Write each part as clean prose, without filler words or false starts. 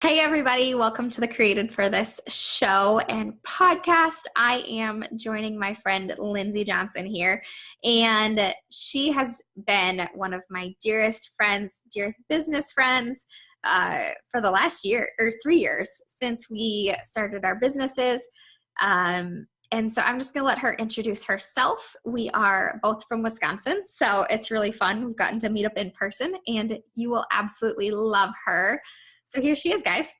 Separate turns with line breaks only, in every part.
Hey, everybody. Welcome to the Created for This show and podcast. I am joining my friend Lindsey Johnson here, and she has been one of my dearest friends, dearest business friends for the last year or 3 years since we started our businesses. And so I'm just going to let her introduce herself. We are both from Wisconsin, so it's really fun. We've gotten to meet up in person, and you will absolutely love her. So here she is, guys.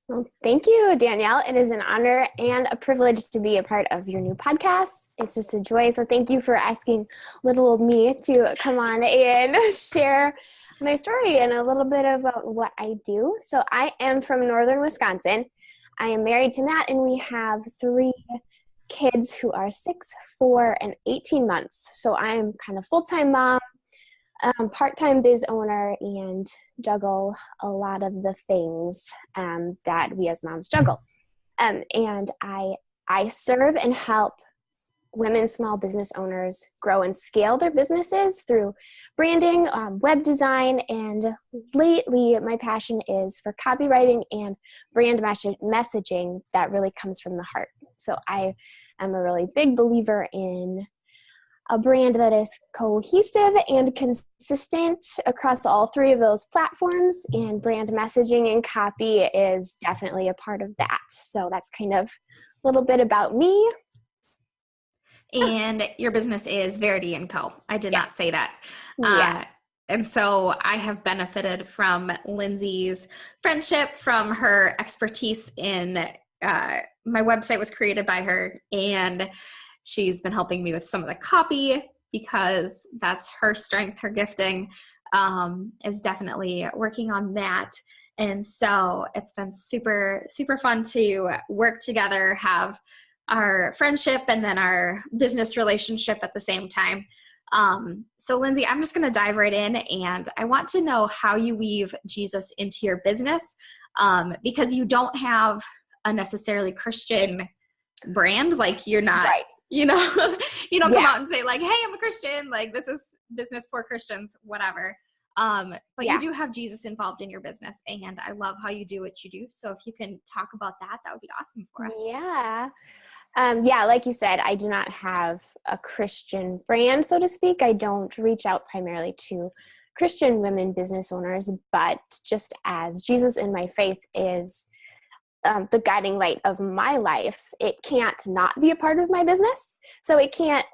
Well, thank you, Danielle. It is an honor and a privilege to be a part of your new podcast. It's just a joy. So thank you for asking little old me to come on and share my story and a little bit about what I do. So I am from northern Wisconsin. I am married to Matt, and we have 3 kids who are 6, 4, and 18 months. So I am kind of full-time mom, part-time biz owner, and juggle a lot of the things that we as moms juggle. And I serve and help women small business owners grow and scale their businesses through branding, web design, and lately my passion is for copywriting and brand messaging that really comes from the heart. So I am a really big believer in a brand that is cohesive and consistent across all 3 of those platforms, and brand messaging and copy is definitely a part of that. So that's kind of a little bit about me.
And your business is Verity & Co. I did not say that.
Yes.
And so I have benefited from Lindsey's friendship, from her expertise in, my website was created by her, and she's been helping me with some of the copy because that's her strength, her gifting, is definitely working on that. And so it's been super, super fun to work together, have our friendship and then our business relationship at the same time. So Lindsey, I'm just going to dive right in, and I want to know how you weave Jesus into your business, because you don't have a necessarily Christian brand. Like, you're not,
Right.
you don't come out and say like, hey, I'm a Christian, like this is business for Christians, whatever. But you do have Jesus involved in your business, and I love how you do what you do. So if you can talk about that, that would be awesome for us.
Yeah, like you said, I do not have a Christian brand, so to speak. I don't reach out primarily to Christian women business owners, but just as Jesus in my faith is the guiding light of my life, it can't not be a part of my business. So I can't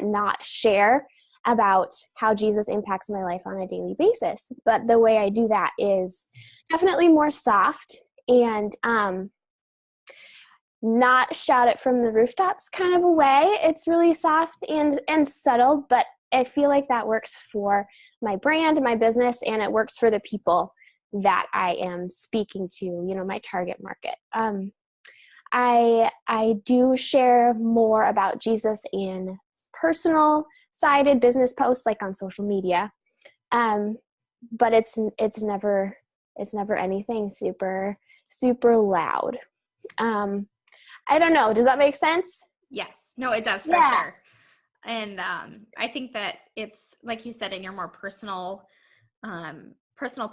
not share about how Jesus impacts my life on a daily basis. But the way I do that is definitely more soft and not shout it from the rooftops kind of a way. It's really soft and subtle, but I feel like that works for my brand, my business, and it works for the people that I am speaking to, my target market. I do share more about Jesus in personal sided business posts, like on social media. But it's never anything super, super loud. I don't know. Does that make sense?
Yes. No, it does for sure. And I think that it's, like you said, in your more personal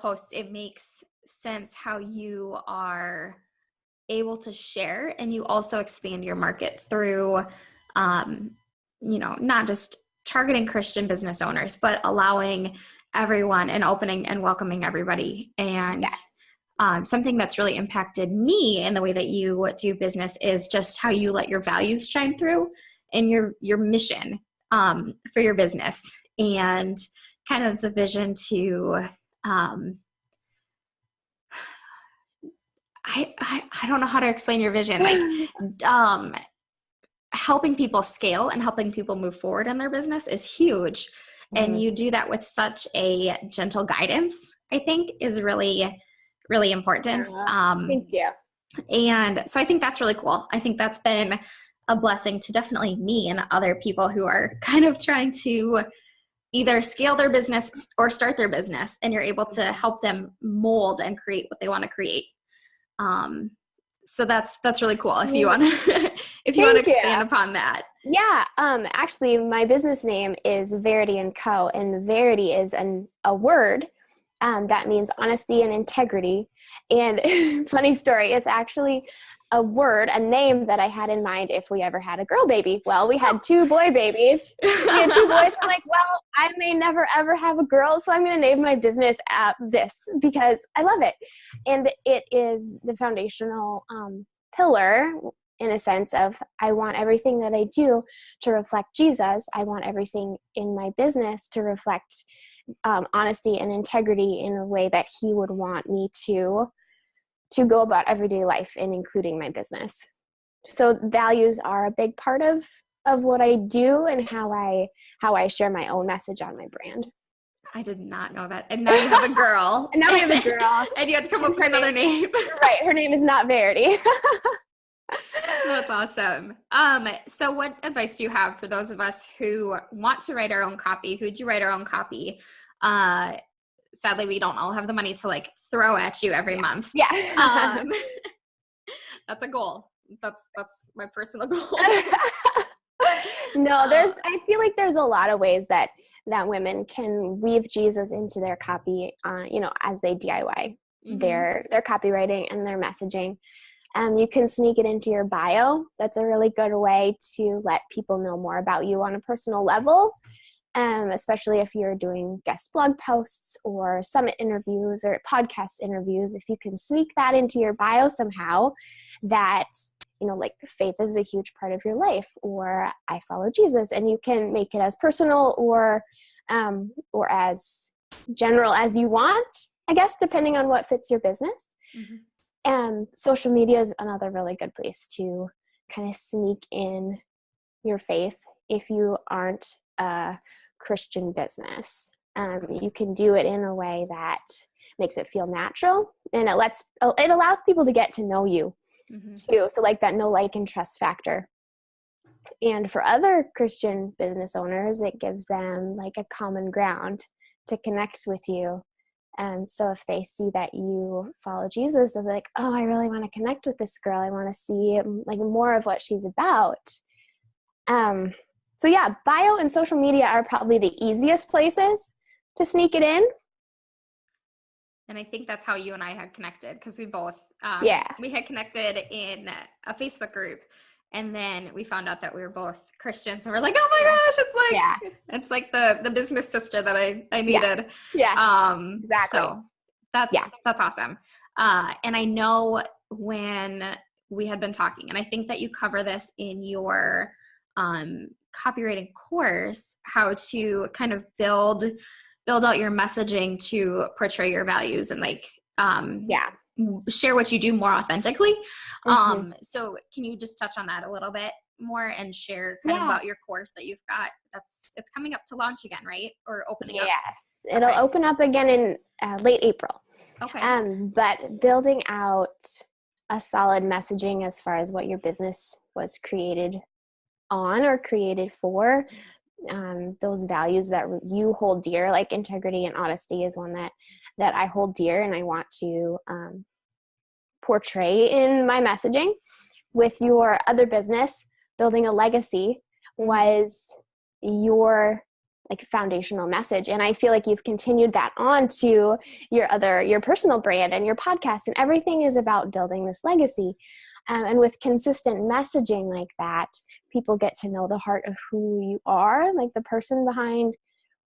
posts, it makes sense how you are able to share, and you also expand your market through, not just targeting Christian business owners, but allowing everyone and opening and welcoming everybody. And something that's really impacted me in the way that you do business is just how you let your values shine through and your mission for your business, and kind of the vision to I don't know how to explain your vision, like helping people scale and helping people move forward in their business is huge. And you do that with such a gentle guidance, I think, is really, really important.
Thank you.
And so I think that's really cool. I think that's been a blessing to definitely me and other people who are kind of trying to either scale their business or start their business, and you're able to help them mold and create what they want to create. So that's really cool. If you want to, expand upon that.
Yeah. Actually, my business name is Verity & Co. And Verity is a word That means honesty and integrity. And funny story, it's actually a word, a name that I had in mind if we ever had a girl baby. Well, we had 2 boy babies. We had 2 boys. I'm like, well, I may never ever have a girl, so I'm going to name my business this because I love it. And it is the foundational pillar in a sense of I want everything that I do to reflect Jesus. I want everything in my business to reflect honesty and integrity in a way that he would want me to go about everyday life and including my business. So values are a big part of what I do and how I share my own message on my brand.
I did not know that. And now you have a girl.
And now we have a girl.
And you have to come up with another name.
Right. Her name is not Verity.
That's awesome. So what advice do you have for those of us who want to write our own copy, who do write our own copy? Sadly, we don't all have the money to like throw at you every month.
Yeah.
That's a goal. That's my personal goal.
No, I feel like there's a lot of ways that women can weave Jesus into their copy, as they DIY their copywriting and their messaging. You can sneak it into your bio. That's a really good way to let people know more about you on a personal level, especially if you're doing guest blog posts or summit interviews or podcast interviews. If you can sneak that into your bio somehow, that, like faith is a huge part of your life, or I follow Jesus, and you can make it as personal or as general as you want, I guess, depending on what fits your business. Social media is another really good place to kind of sneak in your faith if you aren't a Christian business. You can do it in a way that makes it feel natural, and it allows people to get to know you too. So like that know, like, and trust factor. And for other Christian business owners, it gives them like a common ground to connect with you. So if they see that you follow Jesus, they'll be like, oh, I really want to connect with this girl. I want to see like more of what she's about. So yeah, bio and social media are probably the easiest places to sneak it in.
And I think that's how you and I had connected, because we both, we had connected in a Facebook group, and then we found out that we were both Christians, and we're like, oh my gosh, it's like the business sister that I needed.
Yeah. Exactly.
So that's awesome. And I know when we had been talking, and I think that you cover this in your copywriting course, how to kind of build out your messaging to portray your values and like share what you do more authentically. So can you just touch on that a little bit more and share kind of about your course that you've got? It's coming up to launch again, right? Or opening up?
Yes, it'll open up again in late April.
Okay.
But building out a solid messaging as far as what your business was created on or created for, those values that you hold dear, like integrity and honesty is one that I hold dear and I want to portray in my messaging. With your other business, building a legacy was your like foundational message, and I feel like you've continued that on to your personal brand and your podcast, and everything is about building this legacy. And with consistent messaging like that, people get to know the heart of who you are, like the person behind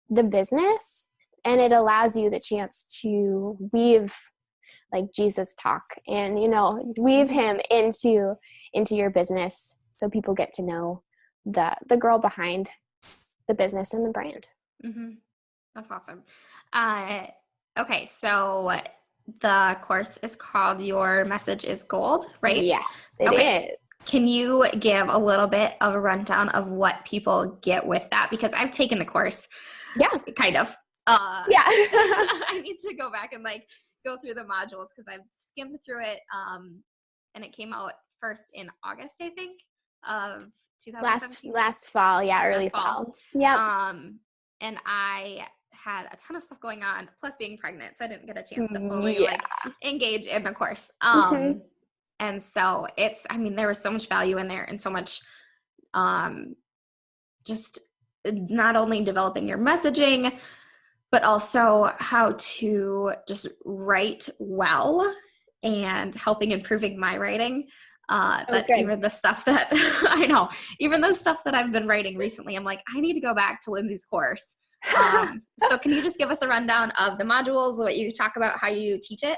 the business, and it allows you the chance to weave like Jesus talk and, weave him into your business, so people get to know the girl behind the business and the brand.
That's awesome. Okay, so the course is called Your Message is Gold, right?
Yes, it is.
Can you give a little bit of a rundown of what people get with that? Because I've taken the course.
Yeah.
Kind of. I need to go back and like go through the modules because I've skimmed through it. And it came out first in August, I think, of 2017.
Last fall. Yeah, early fall. Yeah.
And I had a ton of stuff going on, plus being pregnant, so I didn't get a chance to fully engage in the course. And so there was so much value in there and so much just not only developing your messaging, but also how to just write well and helping improving my writing. That
good.
even the stuff that I know, even the stuff that I've been writing recently, I'm like, I need to go back to Lindsey's course. So can you just give us a rundown of the modules, what you talk about, how you teach it?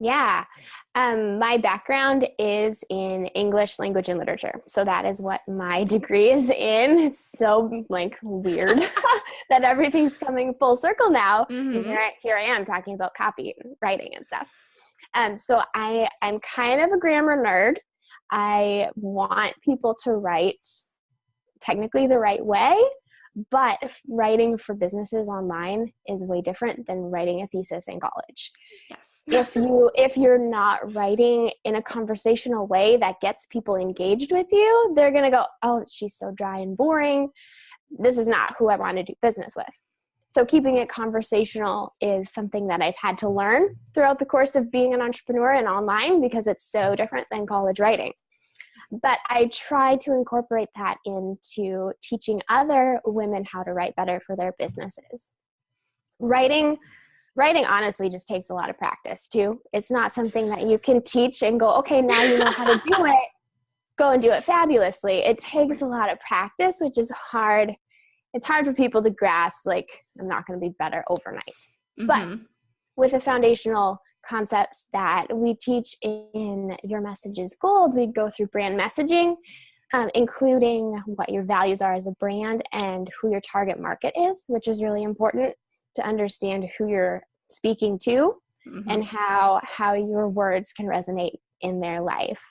Yeah. My background is in English language and literature. So that is what my degree is in. It's so like weird that everything's coming full circle now. And here I am talking about copy and writing and stuff. So I'm kind of a grammar nerd. I want people to write technically the right way, but writing for businesses online is way different than writing a thesis in college.
Yes.
If you're not writing in a conversational way that gets people engaged with you, they're going to go, oh, she's so dry and boring. This is not who I want to do business with. So keeping it conversational is something that I've had to learn throughout the course of being an entrepreneur and online, because it's so different than college writing. But I try to incorporate that into teaching other women how to write better for their businesses. Writing honestly just takes a lot of practice too. It's not something that you can teach and go, okay, now you know how to do it, go and do it fabulously. It takes a lot of practice, which is hard. It's hard for people to grasp, like, I'm not going to be better overnight. But with the foundational concepts that we teach in Your Message is Gold, we go through brand messaging, including what your values are as a brand and who your target market is, which is really important to understand who you're speaking to and how your words can resonate in their life.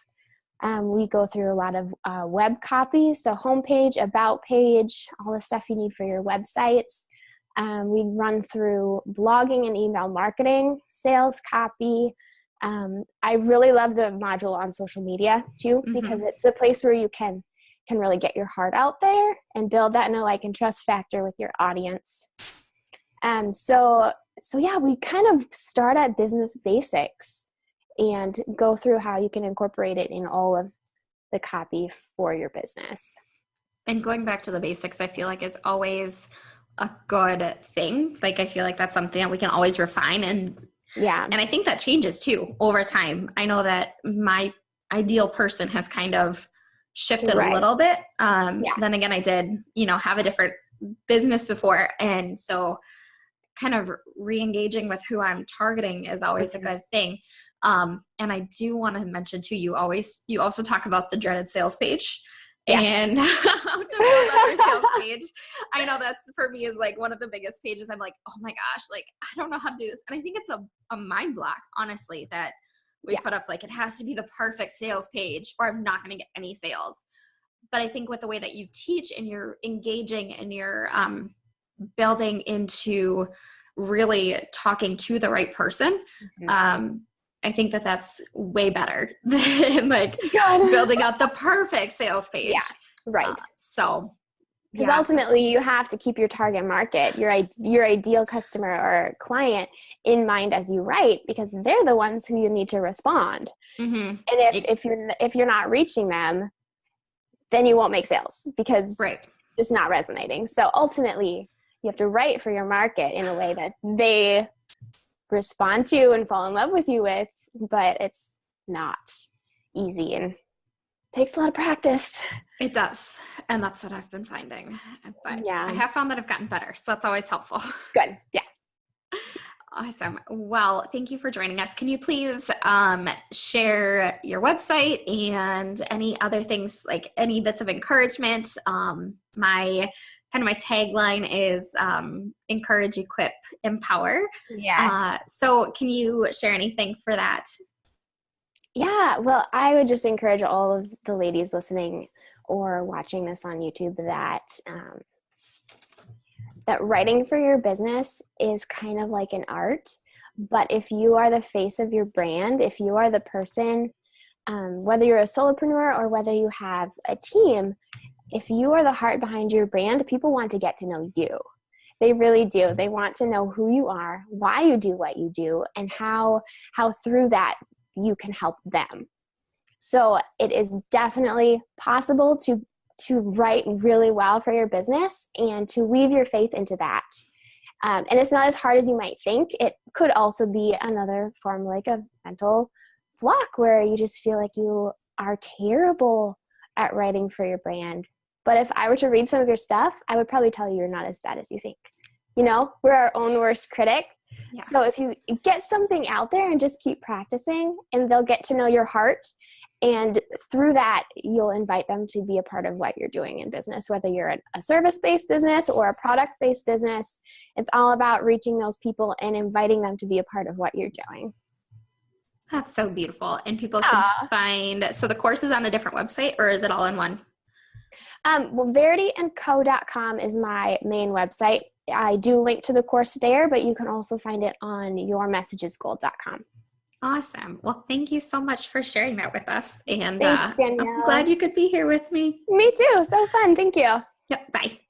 We go through a lot of web copy, so homepage, about page, all the stuff you need for your websites. We run through blogging and email marketing, sales copy. I really love the module on social media too, because it's the place where you can really get your heart out there and build that like and trust factor with your audience. So yeah, we kind of start at business basics and go through how you can incorporate it in all of the copy for your business.
And going back to the basics, I feel like is always a good thing. Like, I feel like that's something that we can always refine. And I think that changes too over time. I know that my ideal person has kind of shifted a little bit. Then again, I did, have a different business before. And so kind of re-engaging with who I'm targeting is always a good thing. And I do want to mention too, you also talk about the dreaded sales page and how to build up your sales page. I know that's for me is like one of the biggest pages. I'm like, oh my gosh, like I don't know how to do this. And I think it's a mind block, honestly, that we put up like it has to be the perfect sales page or I'm not going to get any sales. But I think with the way that you teach and you're engaging and you're building into really talking to the right person, I think that that's way better than like building out the perfect sales page.
Yeah, right. Because ultimately you have to keep your target market, your ideal customer or client in mind as you write, because they're the ones who you need to respond. And if you're not reaching them, then you won't make sales because it's just not resonating. So ultimately you have to write for your market in a way that they respond to and fall in love with you with, but it's not easy and takes a lot of practice.
It does. And that's what I've been finding. But I have found that I've gotten better. So that's always helpful.
Good. Yeah.
Awesome. Well, thank you for joining us. Can you please share your website and any other things, like any bits of encouragement? My tagline is encourage, equip, empower.
Yes.
So can you share anything for that?
Yeah. Well, I would just encourage all of the ladies listening or watching this on YouTube that writing for your business is kind of like an art. But if you are the face of your brand, if you are the person, whether you're a solopreneur or whether you have a team, if you are the heart behind your brand, people want to get to know you. They really do. They want to know who you are, why you do what you do, and how through that you can help them. So it is definitely possible to write really well for your business and to weave your faith into that. And it's not as hard as you might think. It could also be another form like a mental block where you just feel like you are terrible at writing for your brand. But if I were to read some of your stuff, I would probably tell you you're not as bad as you think. You know, we're our own worst critic.
Yes.
So if you get something out there and just keep practicing, and they'll get to know your heart, and through that, you'll invite them to be a part of what you're doing in business, whether you're a service-based business or a product-based business. It's all about reaching those people and inviting them to be a part of what you're doing.
That's so beautiful. And people can find, so the course is on a different website, or is it all in one?
Well, verityandco.com is my main website. I do link to the course there, but you can also find it on yourmessagesgold.com.
Awesome. Well, thank you so much for sharing that with us. And
Thanks, Danielle.
I'm glad you could be here with me.
Me too. So fun. Thank you.
Yep. Bye.